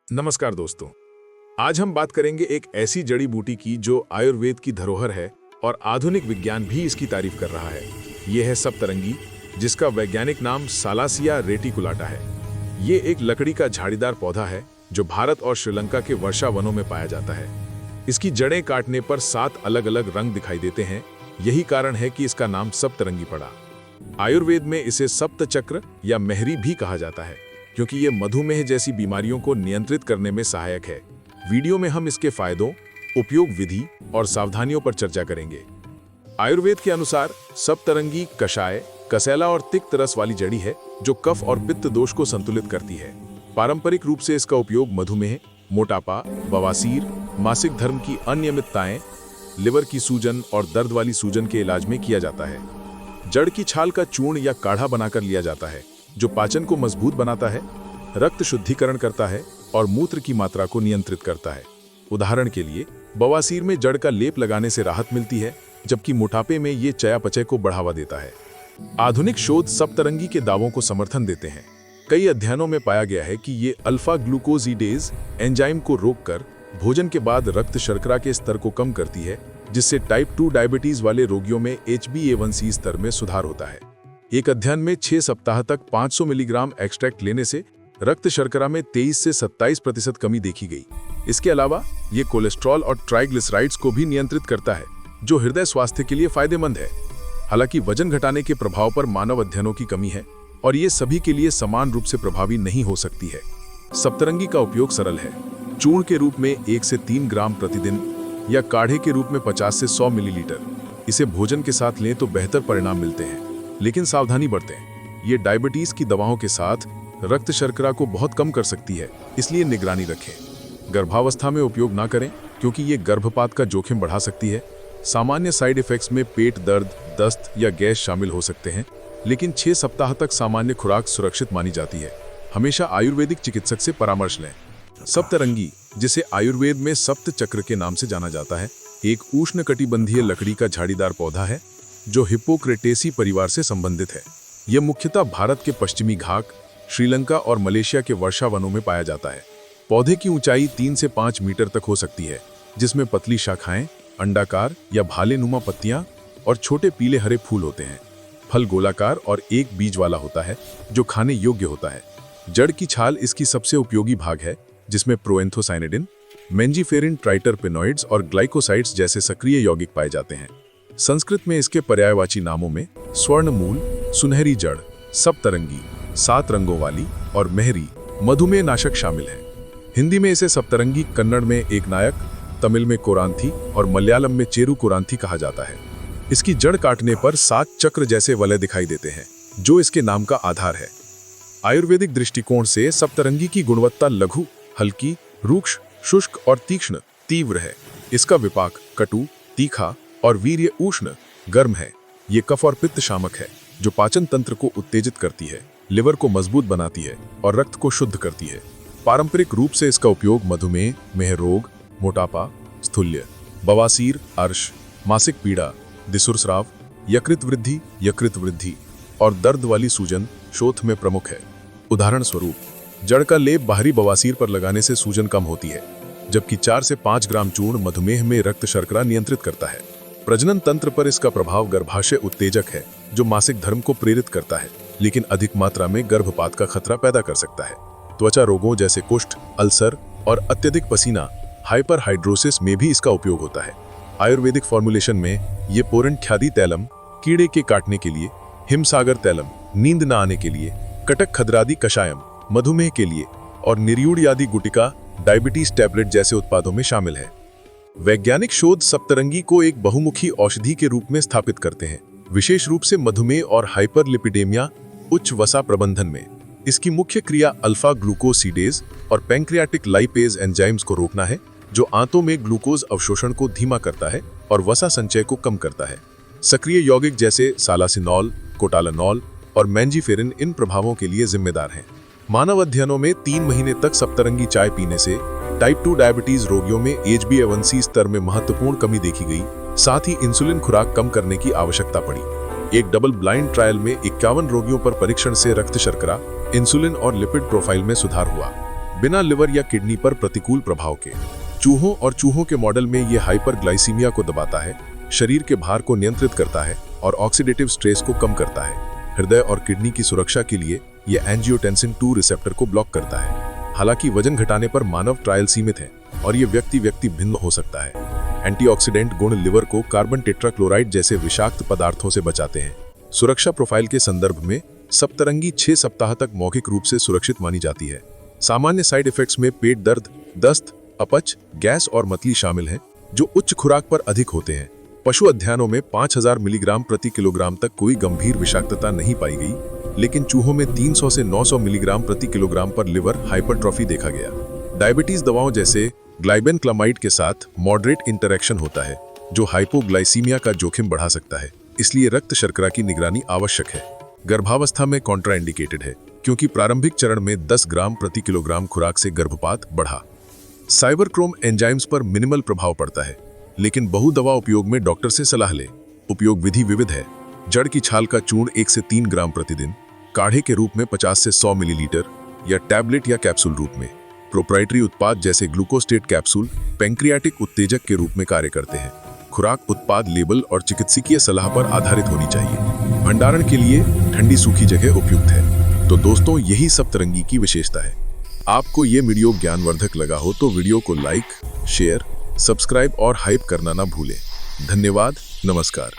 नमस्कार दोस्तों। आज हम बात करेंगे एक ऐसी जड़ी बूटी की जो आयुर्वेद की धरोहर है और आधुनिक विज्ञान भी इसकी तारीफ कर रहा है। यह है सप्तरंगी, जिसका वैज्ञानिक नाम सालासिया रेटिकुलाटा है। ये एक लकड़ी का झाड़ीदार पौधा है जो भारत और श्रीलंका के वर्षा वनों में पाया जाता है। इसकी जड़ें काटने पर 7 अलग अलग रंग दिखाई देते हैं। यही कारण है कि इसका नाम सप्तरंगी पड़ा। आयुर्वेद में इसे सप्तचक्र या महरी भी कहा जाता है, क्योंकि ये मधुमेह जैसी बीमारियों को नियंत्रित करने में सहायक है। वीडियो में हम इसके फायदों, उपयोग विधि और सावधानियों पर चर्चा करेंगे। आयुर्वेद के अनुसार सप्तरंगी कषाय, कसैला और तिक्त रस वाली जड़ी है जो कफ और पित्त दोष को संतुलित करती है। पारंपरिक रूप से इसका उपयोग मधुमेह, मोटापा, बवासीर, मासिक धर्म की अनियमितताएं, लिवर की सूजन और दर्द वाली सूजन के इलाज में किया जाता है। जड़ की छाल का चूर्ण या काढ़ा बनाकर लिया जाता है, जो पाचन को मजबूत बनाता है, रक्त शुद्धिकरण करता है और मूत्र की मात्रा को नियंत्रित करता है। उदाहरण के लिए बवासीर में जड़ का लेप लगाने से राहत मिलती है, जबकि मोटापे में ये चयापचय को बढ़ावा देता है। आधुनिक शोध सप्तरंगी के दावों को समर्थन देते हैं। कई अध्ययनों में पाया गया है कि ये अल्फा ग्लूकोजीडेज एंजाइम को रोककर भोजन के बाद रक्त शर्करा के स्तर को कम करती है, जिससे टाइप 2 डायबिटीज वाले रोगियों में HbA1c स्तर में सुधार होता है। एक अध्ययन में 6 सप्ताह तक 500 मिलीग्राम एक्सट्रैक्ट लेने से रक्त शर्करा में 23 से 27% कमी देखी गई। इसके अलावा ये कोलेस्ट्रॉल और ट्राइग्लिसराइड्स को भी नियंत्रित करता है, जो हृदय स्वास्थ्य के लिए फायदेमंद है। हालांकि वजन घटाने के प्रभाव पर मानव अध्ययनों की कमी है और ये सभी के लिए समान रूप से प्रभावी नहीं हो सकती है। सप्तरंगी का उपयोग सरल है। चूर्ण के रूप में 1 से 3 ग्राम प्रतिदिन या काढ़े के रूप में 50 से 100 मिलीलीटर। इसे भोजन के साथ लें तो बेहतर परिणाम मिलते हैं, लेकिन सावधानी बरतें। ये डायबिटीज की दवाओं के साथ रक्त शर्करा को बहुत कम कर सकती है, इसलिए निगरानी रखें। गर्भावस्था में उपयोग ना करें, क्योंकि ये गर्भपात का जोखिम बढ़ा सकती है। सामान्य साइड इफेक्ट्स में पेट दर्द, दस्त या गैस शामिल हो सकते हैं, लेकिन 6 सप्ताह तक सामान्य खुराक सुरक्षित मानी जाती है। हमेशा आयुर्वेदिक चिकित्सक से परामर्श लें। सप्तरंगी, जिसे आयुर्वेद में सप्त चक्र के नाम से जाना जाता है, एक उष्णकटिबंधीय लकड़ी का झाड़ीदार पौधा है जो हिप्पोक्रेटेसी परिवार से संबंधित है। यह मुख्यतः भारत के पश्चिमी घाट, श्रीलंका और मलेशिया के वर्षा वनों में पाया जाता है। पौधे की ऊंचाई 3 से 5 मीटर तक हो सकती है, जिसमें पतली शाखाएं, अंडाकार या भालेनुमा पत्तियां और छोटे पीले हरे फूल होते हैं। फल गोलाकार और एक बीज वाला होता है, जो खाने योग्य होता है। जड़ की छाल इसकी सबसे उपयोगी भाग है, जिसमें प्रोएंथोसाइनिडिन, मेंजिफेरिन ट्राइटरपेनॉइड्स और ग्लाइकोसाइड्स जैसे सक्रिय यौगिक पाए जाते हैं। संस्कृत में इसके पर्यायवाची नामों में स्वर्णमूल, सुनहरी जड़, सप्तरंगी, 7 रंगों वाली और महरी मधुमेह नाशक शामिल है। हिंदी में इसे सप्तरंगी, कन्नड़ में एक नायक, तमिल में कोरांथी और मलयालम में चेरू कोरांथी कहा जाता है। इसकी जड़ काटने पर 7 चक्र जैसे वलय दिखाई देते हैं, जो इसके नाम का आधार है। आयुर्वेदिक दृष्टिकोण से सप्तरंगी की गुणवत्ता लघु, हल्की, रूक्ष, शुष्क और तीक्ष्ण तीव्र है। इसका विपाक कटु, तीखा और वीर्य उष्ण गर्म है। ये कफ और पित्त शामक है, जो पाचन तंत्र को उत्तेजित करती है, लिवर को मजबूत बनाती है और रक्त को शुद्ध करती है। पारंपरिक रूप से इसका उपयोग मधुमेह, मेहरोग, मोटापा, स्थूल्य, बवासीर, अर्श, मासिक पीड़ा, दिसुरस्राव, यकृत वृद्धि और दर्द वाली सूजन शोथ में प्रमुख है। उदाहरण स्वरूप, जड़ का लेप बाहरी बवासीर पर लगाने से सूजन कम होती है, जबकि 4 से 5 ग्राम चूर्ण मधुमेह में रक्त शर्करा नियंत्रित करता है। प्रजनन तंत्र पर इसका प्रभाव गर्भाशय उत्तेजक है, जो मासिक धर्म को प्रेरित करता है, लेकिन अधिक मात्रा में गर्भपात का खतरा पैदा कर सकता है। त्वचा रोगों जैसे कुष्ठ, अल्सर और अत्यधिक पसीना, हाइपरहाइड्रोसिस में भी इसका उपयोग होता है। आयुर्वेदिक फॉर्मुलेशन में ये पोरंख्यादि तैलम, कीड़े के काटने के लिए, हिमसागर तैलम, नींद न आने के लिए, कटक खद्रादि कषायम, मधुमेह के लिए और निर्यूढ़यादि गुटिका, डायबिटीज टैबलेट जैसे उत्पादों में शामिल है। वैज्ञानिक शोध सप्तरंगी को एक बहुमुखी औषधि के रूप में स्थापित करते हैं, विशेष रूप से मधुमेह और हाइपरलिपिडेमिया, उच्च वसा प्रबंधन में। इसकी मुख्य क्रिया अल्फा ग्लूकोसीडेज और पैंक्रियाटिक लाइपेज एंजाइम्स को रोकना है, जो आंतों में ग्लूकोज अवशोषण को धीमा करता है और वसा संचय को कम करता है। सक्रिय यौगिक जैसे सालासिनॉल, कोटालानॉल और मेंजिफेरिन इन प्रभावों के लिए जिम्मेदार हैं। मानव अध्ययनों में 3 महीने तक सप्तरंगी चाय पीने से टाइप 2 डायबिटीज रोगियों में HbA1c स्तर में महत्वपूर्ण कमी देखी गई। साथ ही इंसुलिन खुराक कम करने की आवश्यकता पड़ी। एक डबल ब्लाइंड ट्रायल में 51 रोगियों पर परीक्षण से रक्त शर्करा, इंसुलिन और लिपिड प्रोफाइल में सुधार हुआ। बिना लिवर या किडनी पर प्रतिकूल प्रभाव के। चूहों और चूहों के मॉडल में ये हाइपरग्लाइसीमिया को दबाता है, शरीर के भार को नियंत्रित करता है और ऑक्सीडेटिव स्ट्रेस को कम करता है। हृदय और किडनी की सुरक्षा के लिए यह एंजियोटेंसिन 2 रिसेप्टर को ब्लॉक करता है। हालांकि वजन घटाने पर मानव ट्रायल सीमित है और ये व्यक्ति भिन्न हो सकता है। एंटीऑक्सीडेंट गुण लिवर को कार्बन टेट्राक्लोराइड जैसे विषाक्त पदार्थों से बचाते हैं। सुरक्षा प्रोफाइल के संदर्भ में सप्तरंगी 6 सप्ताह तक मौखिक रूप से सुरक्षित मानी जाती है। सामान्य साइड इफेक्ट्स में पेट दर्द, दस्त, अपच, गैस और मतली शामिल हैं, जो उच्च खुराक पर अधिक होते हैं। पशु अध्ययनों में 5000 मिलीग्राम प्रति किलोग्राम तक कोई गंभीर विषाक्तता नहीं पाई गई, लेकिन चूहों में 300 से 900 मिलीग्राम प्रति किलोग्राम पर लिवर हाइपरट्रॉफी देखा गया। डायबिटीज दवाओं जैसे ग्लाइबेनक्लामाइड के साथ मॉडरेट इंटरैक्शन होता है, जो हाइपोग्लाइसीमिया का जोखिम बढ़ा सकता है। इसलिए रक्त शर्करा की निगरानी आवश्यक है। गर्भावस्था में कॉन्ट्राइंडिकेटेड है, क्योंकि प्रारंभिक चरण में 10 ग्राम प्रति किलोग्राम खुराक से गर्भपात बढ़ा। साइबरक्रोम एंजाइम्स पर मिनिमल प्रभाव पड़ता है, लेकिन बहु दवा उपयोग में डॉक्टर से सलाह लें। उपयोग विधि विविध है। जड़ की छाल का चूर्ण 1 से 3 ग्राम प्रतिदिन, काढ़े के रूप में 50 से 100 मिलीलीटर या टैबलेट या कैप्सूल रूप में। प्रोप्राइटरी उत्पाद जैसे ग्लूकोस्टेट कैप्सूल पैंक्रियाटिक उत्तेजक के रूप में कार्य करते हैं। खुराक उत्पाद लेबल और चिकित्सकीय सलाह पर आधारित होनी चाहिए। भंडारण के लिए ठंडी सूखी जगह उपयुक्त है। तो दोस्तों, यही सप्तरंगी की विशेषता है। आपको ये वीडियो ज्ञानवर्धक लगा हो तो वीडियो को लाइक, शेयर, सब्सक्राइब और हाइप करना ना भूलें। धन्यवाद। नमस्कार।